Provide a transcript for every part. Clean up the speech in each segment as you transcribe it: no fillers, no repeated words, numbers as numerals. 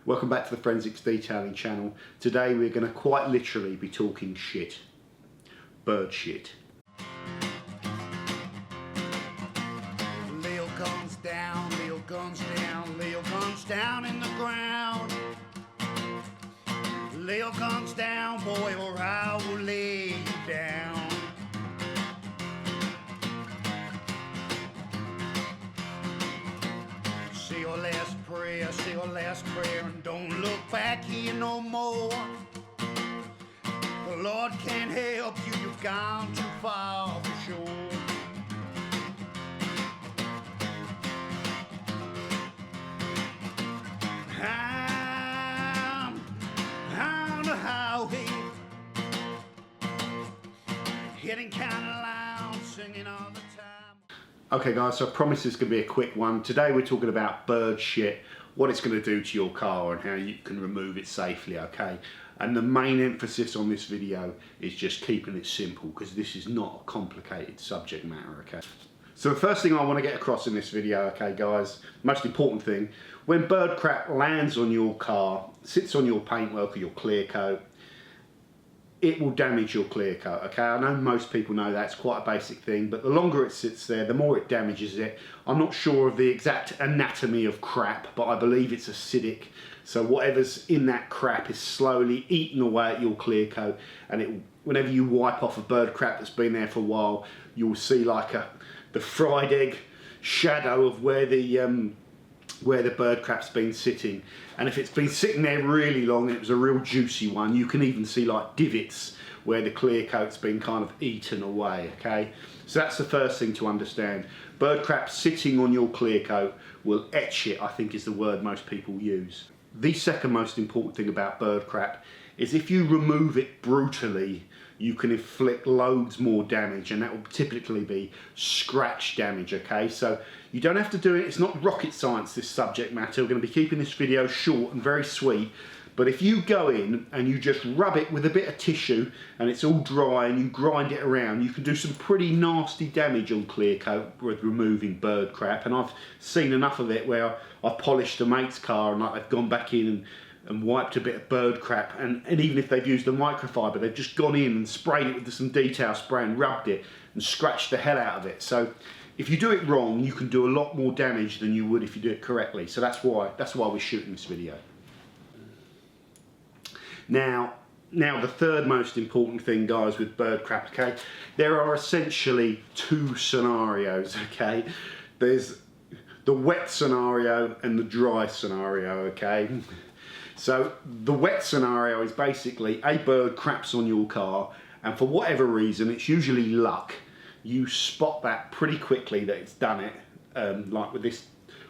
Welcome back to the Forensics Detailing channel. Today we're going to quite literally be talking shit. Bird shit. Lil guns down, Lil guns down, Lil guns down in the ground. Lil guns down, boy, or I will lay you down. Say your last prayer, and don't look back here no more. The Lord can't help you, you've gone too far for sure. I'm on the highway, hitting county loud, singing all the time. Okay guys, so I promise this is going to be a quick one. Today we're talking about bird shit, what it's going to do to your car and how you can remove it safely, okay? And the main emphasis on this video is just keeping it simple, because this is not a complicated subject matter, okay? So the first thing I want to get across in this video, okay guys, most important thing, when bird crap lands on your car, sits on your paintwork or your clear coat, it will damage your clear coat, okay? I know most people know that's quite a basic thing, but the longer it sits there, the more it damages it. I'm not sure of the exact anatomy of crap, but I believe it's acidic. So whatever's in that crap is slowly eating away at your clear coat, and whenever you wipe off a bird crap that's been there for a while, you'll see like the fried egg shadow of where the bird crap's been sitting. And if it's been sitting there really long and it was a real juicy one, you can even see like divots where the clear coat's been kind of eaten away, okay? So that's the first thing to understand. Bird crap sitting on your clear coat will etch it, I think is the word most people use. The second most important thing about bird crap is if you remove it brutally, you can inflict loads more damage, and that will typically be scratch damage, okay? So you don't have to do it, it's not rocket science, this subject matter. We're going to be keeping this video short and very sweet, but if you go in and you just rub it with a bit of tissue and it's all dry and you grind it around, you can do some pretty nasty damage on clear coat with removing bird crap. And I've seen enough of it where I've polished a mate's car and like they've gone back in and wiped a bit of bird crap, and even if they've used a microfiber, they've just gone in and sprayed it with some detail spray and rubbed it and scratched the hell out of it. So if you do it wrong, you can do a lot more damage than you would if you do it correctly. So that's why we're shooting this video. Now the third most important thing, guys, with bird crap, okay, there are essentially two scenarios, okay? There's the wet scenario and the dry scenario, okay? So the wet scenario is basically a bird craps on your car, and for whatever reason, it's usually luck, you spot that pretty quickly that it's done it. Like with this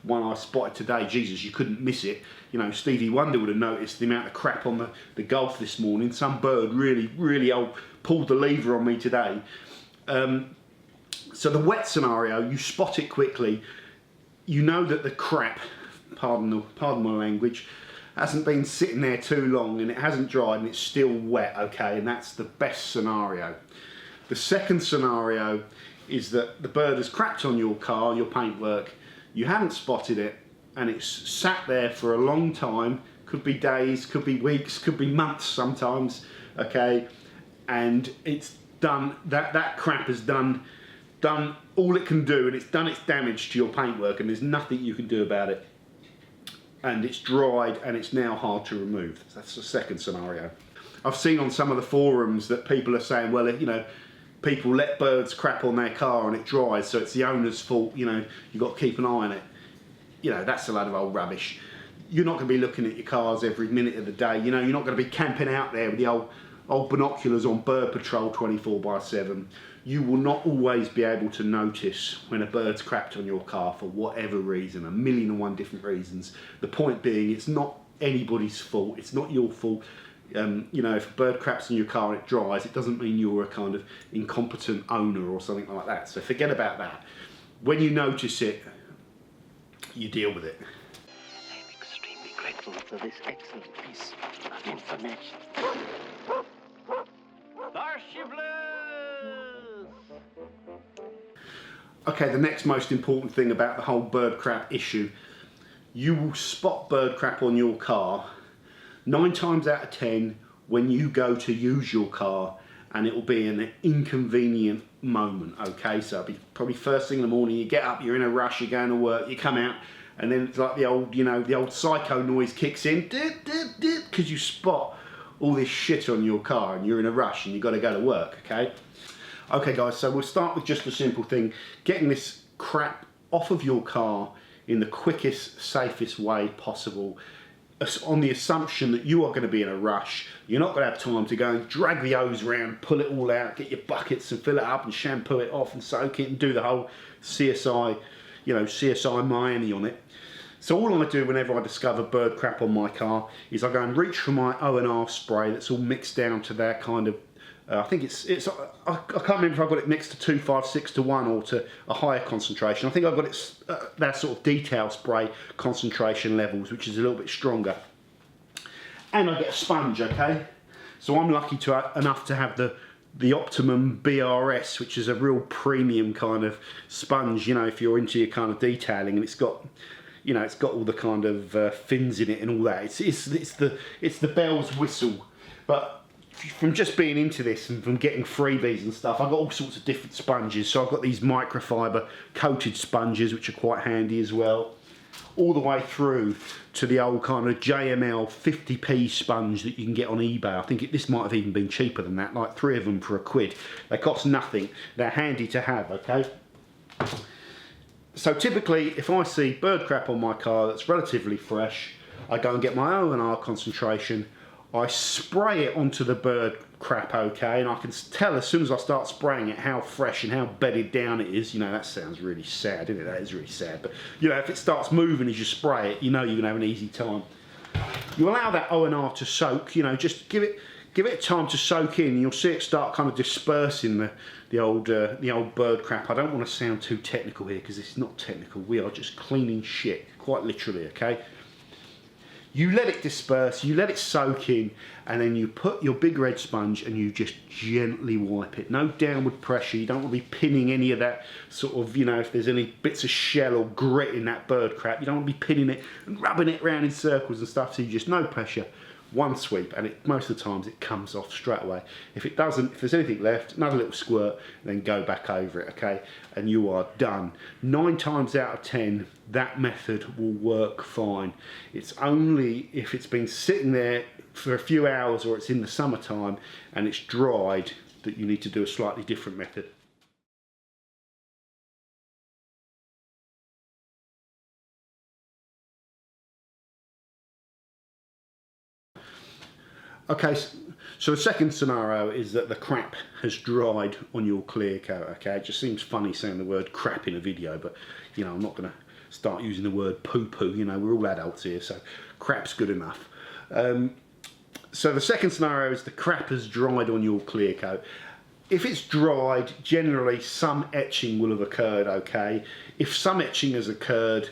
one I spotted today, Jesus, you couldn't miss it. You know, Stevie Wonder would have noticed the amount of crap on the Gulf this morning. Some bird really pulled the lever on me today. So the wet scenario, you spot it quickly. You know that the crap, pardon my language, hasn't been sitting there too long and it hasn't dried and it's still wet, okay, and that's the best scenario. The second scenario is that the bird has crapped on your car, your paintwork, you haven't spotted it, and it's sat there for a long time, could be days, could be weeks, could be months sometimes, okay, and it's done, that crap has done all it can do, and it's done its damage to your paintwork, and there's nothing you can do about it. And it's dried and it's now hard to remove. That's the second scenario. I've seen on some of the forums that people are saying, well, you know, people let birds crap on their car and it dries, so it's the owner's fault, you know, you've got to keep an eye on it. You know, that's a load of old rubbish. You're not going to be looking at your cars every minute of the day, you know, you're not going to be camping out there with the old binoculars on bird patrol 24/7. You will not always be able to notice when a bird's crapped on your car for whatever reason, 1,000,001 different reasons. The point being, it's not anybody's fault, it's not your fault. You know, if a bird craps on your car and it dries, it doesn't mean you're a kind of incompetent owner or something like that. So forget about that. When you notice it, you deal with it. I'm extremely grateful for this excellent piece of information. Okay, the next most important thing about the whole bird crap issue you will spot bird crap on your car 9 times out of 10 when you go to use your car, and it will be an inconvenient moment, okay? So it'll be probably first thing in the morning, you get up, you're in a rush, you're going to work, you come out, and then it's like the old, you know, the old psycho noise kicks in, because you spot all this shit on your car and you're in a rush and you've got to go to work, okay? Okay guys, so we'll start with just a simple thing, getting this crap off of your car in the quickest, safest way possible, on the assumption that you are going to be in a rush. You're not going to have time to go and drag the hose around, pull it all out, get your buckets and fill it up and shampoo it off and soak it and do the whole CSI, you know, CSI Miami on it. So all I do whenever I discover bird crap on my car is I go and reach for my O&R spray that's all mixed down to that kind of, I think I can't remember if I got it mixed to 256 to 1 or to a higher concentration. I think I got it that sort of detail spray concentration levels, which is a little bit stronger. And I get a sponge, okay? So I'm lucky enough to have the Optimum BRS, which is a real premium kind of sponge, you know, if you're into your kind of detailing, and it's got, you know, it's got all the kind of fins in it and all that. It's the bell's whistle. But from just being into this and from getting freebies and stuff, I've got all sorts of different sponges. So I've got these microfiber coated sponges, which are quite handy as well, all the way through to the old kind of JML 50p sponge that you can get on eBay. I think this might have even been cheaper than that, like 3 of them for £1. They cost nothing. They're handy to have, okay? So typically, if I see bird crap on my car that's relatively fresh, I go and get my O&R concentration, I spray it onto the bird crap, okay, and I can tell as soon as I start spraying it how fresh and how bedded down it is. You know, that sounds really sad, isn't it? That is really sad. But, you know, if it starts moving as you spray it, you know you're going to have an easy time. You allow that O&R to soak, you know, just give it time to soak in, and you'll see it start kind of dispersing the old bird crap. I don't want to sound too technical here because it's not technical. We are just cleaning shit, quite literally, okay? You let it disperse, you let it soak in, and then you put your big red sponge and you just gently wipe it. No downward pressure. You don't want to be pinning any of that sort of, you know, if there's any bits of shell or grit in that bird crap, you don't want to be pinning it and rubbing it around in circles and stuff. So you just, no pressure, one sweep, and most of the times it comes off straight away. If it doesn't, if there's anything left, another little squirt, then go back over it, okay? And you are done. 9 times out of 10, that method will work fine. It's only if it's been sitting there for a few hours or it's in the summertime and it's dried that you need to do a slightly different method. Okay, so the second scenario is that the crap has dried on your clear coat, okay? It just seems funny saying the word crap in a video, but, you know, I'm not going to start using the word poo-poo, you know, we're all adults here, so crap's good enough. So the second scenario is the crap has dried on your clear coat. If it's dried, generally some etching will have occurred, okay? If some etching has occurred,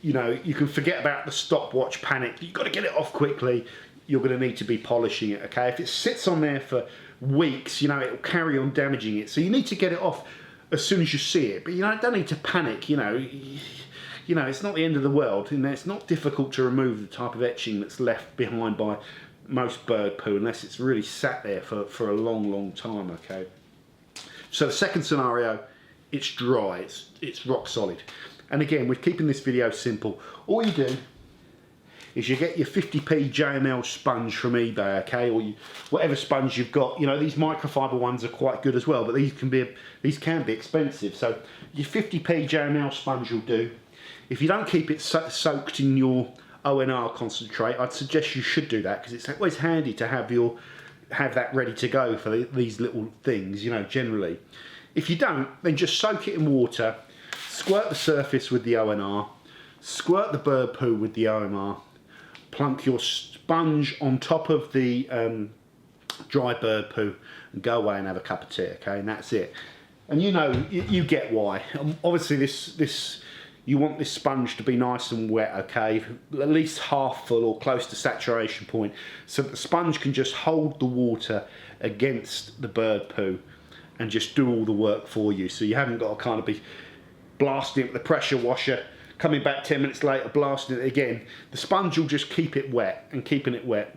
you know, you can forget about the stopwatch panic. You've got to get it off quickly. You're going to need to be polishing it, okay? If it sits on there for weeks, you know, it'll carry on damaging it. So you need to get it off as soon as you see it. But, you know, don't need to panic, you know. You know, it's not the end of the world. You know, it's not difficult to remove the type of etching that's left behind by most bird poo, unless it's really sat there for a long, long time, okay? So the second scenario, it's dry, it's rock solid. And again, we're keeping this video simple. All you do is you get your 50p JML sponge from eBay, okay, or whatever sponge you've got. You know, these microfiber ones are quite good as well, but these can be expensive. So your 50p JML sponge will do. If you don't keep it soaked in your O&R concentrate, I'd suggest you should do that, because it's always handy to have that ready to go for these little things, you know, generally. If you don't, then just soak it in water, squirt the surface with the O&R, squirt the bird poo with the O&R, plunk your sponge on top of the dry bird poo, and go away and have a cup of tea, okay? And that's it. And you know, you get why. Obviously, you want this sponge to be nice and wet, okay? At least half full or close to saturation point, so that the sponge can just hold the water against the bird poo and just do all the work for you. So you haven't got to kind of be blasting it with the pressure washer, coming back 10 minutes later, blasting it again. The sponge will just keep it wet, and keeping it wet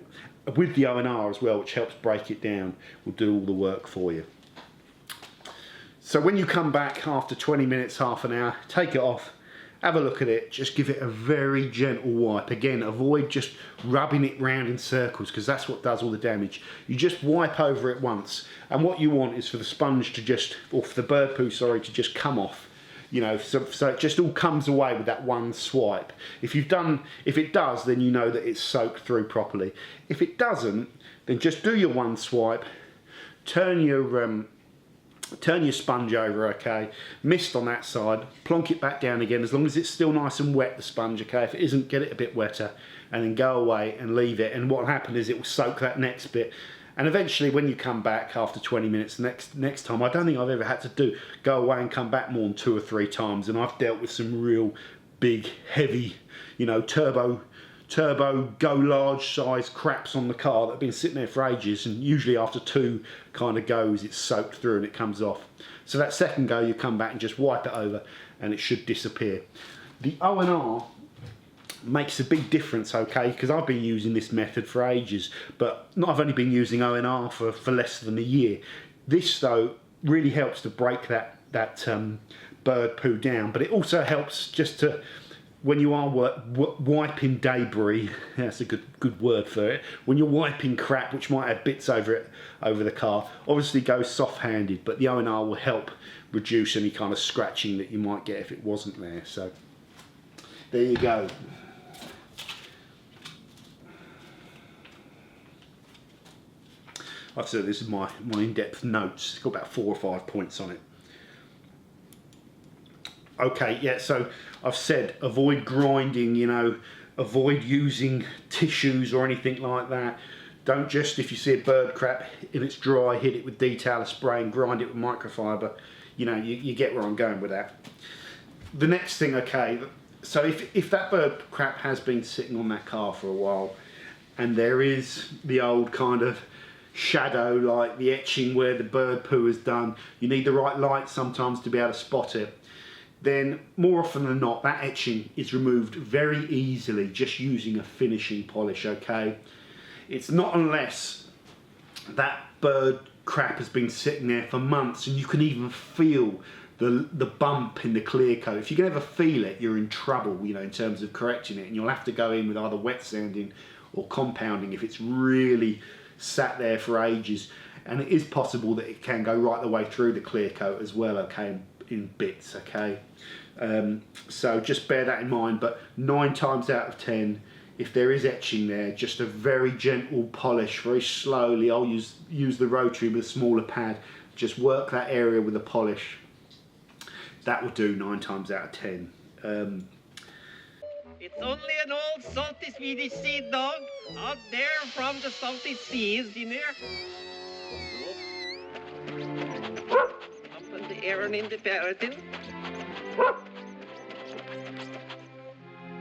with the O&R as well, which helps break it down, will do all the work for you. So when you come back after 20 minutes, half an hour, take it off, have a look at it, just give it a very gentle wipe. Again, avoid just rubbing it round in circles, because that's what does all the damage. You just wipe over it once, and what you want is for the sponge to just, or for the bird poo, sorry, to just come off. You know, so it just all comes away with that one swipe. If it does, then you know that it's soaked through properly. If it doesn't, then just do your one swipe, turn your sponge over, okay, mist on that side, plonk it back down again, as long as it's still nice and wet, the sponge, okay. If it isn't, get it a bit wetter, and then go away and leave it, and what will happen is it will soak that next bit. And eventually when you come back after 20 minutes, next time, I don't think I've ever had to go away and come back more than 2 or 3 times, and I've dealt with some real big, heavy, you know, turbo go large size craps on the car that have been sitting there for ages, and usually after 2 kind of goes it's soaked through and it comes off. So that second go you come back and just wipe it over and it should disappear. The O&R makes a big difference, okay, because I've been using this method for ages, but I've only been using O&R for less than a year. This though really helps to break that bird poo down, but it also helps just to, when you are wiping debris, that's a good word for it, when you're wiping crap which might have bits over the car, obviously go soft-handed, but the O&R will help reduce any kind of scratching that you might get if it wasn't there. So there you go. Like I said, this is my in-depth notes. It's got about 4 or 5 points on it. Okay, yeah, so I've said avoid grinding, you know, avoid using tissues or anything like that. Don't just, if you see a bird crap, if it's dry, hit it with detailer spray and grind it with microfiber. You know, you get where I'm going with that. The next thing, okay, so if that bird crap has been sitting on that car for a while, and there is the old kind of shadow, like the etching where the bird poo is done, you need the right light sometimes to be able to spot it, then more often than not that etching is removed very easily just using a finishing polish, okay. It's not unless that bird crap has been sitting there for months and you can even feel the bump in the clear coat. If you can ever feel it, you're in trouble, you know, in terms of correcting it, and you'll have to go in with either wet sanding or compounding if it's really sat there for ages. And it is possible that it can go right the way through the clear coat as well, okay, in bits, okay. So just bear that in mind, but 9 times out of 10, if there is etching there, just a very gentle polish, very slowly. I'll use the rotary with a smaller pad, just work that area with a polish. That will do 9 times out of 10. It's only an old salty Swedish sea dog out there from the salty seas, you know. Up in the air and in the ferretin.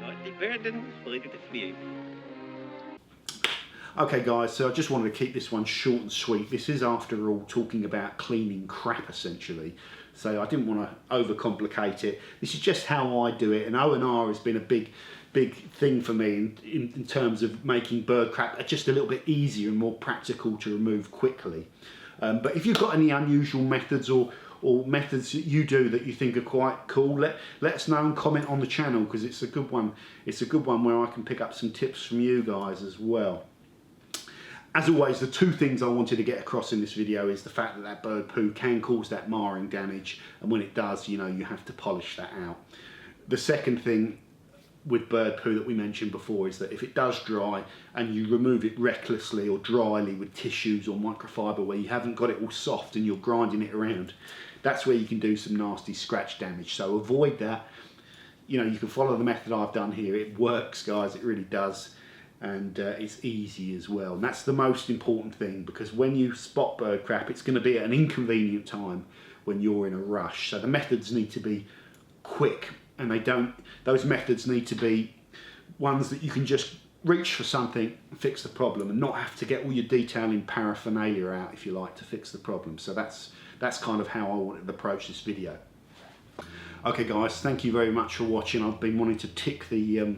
Not the burden, look at the fleet. Okay guys, so I just wanted to keep this one short and sweet. This is after all talking about cleaning crap essentially. So I didn't want to overcomplicate it. This is just how I do it, and O&R has been a big thing for me in terms of making bird crap just a little bit easier and more practical to remove quickly. But if you've got any unusual methods or methods that you do that you think are quite cool, let us know and comment on the channel, because it's a good one. It's a good one where I can pick up some tips from you guys as well. As always, the 2 things I wanted to get across in this video is the fact that that bird poo can cause that marring damage, and when it does, you know, you have to polish that out. The second thing with bird poo that we mentioned before is that if it does dry and you remove it recklessly or dryly with tissues or microfiber where you haven't got it all soft and you're grinding it around, that's where you can do some nasty scratch damage. So avoid that. You know, you can follow the method I've done here. It works, guys, it really does. And it's easy as well. And that's the most important thing, because when you spot bird crap, it's going to be at an inconvenient time when you're in a rush. So the methods need to be quick, and those methods need to be ones that you can just reach for something and fix the problem, and not have to get all your detailing paraphernalia out, if you like, to fix the problem. So that's kind of how I wanted to approach this video. Okay guys, thank you very much for watching. I've been wanting to tick the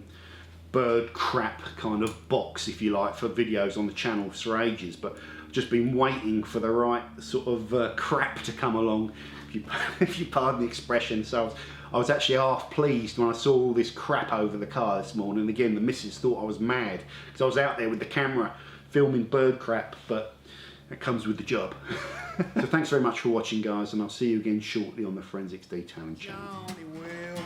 bird crap kind of box, if you like, for videos on the channel for ages, but I've just been waiting for the right sort of crap to come along, if you pardon the expression. So I was actually half pleased when I saw all this crap over the car this morning. And again, the missus thought I was mad because I was out there with the camera filming bird crap, but it comes with the job. So thanks very much for watching, guys, and I'll see you again shortly on the Forensics Detailing channel. Johnny will.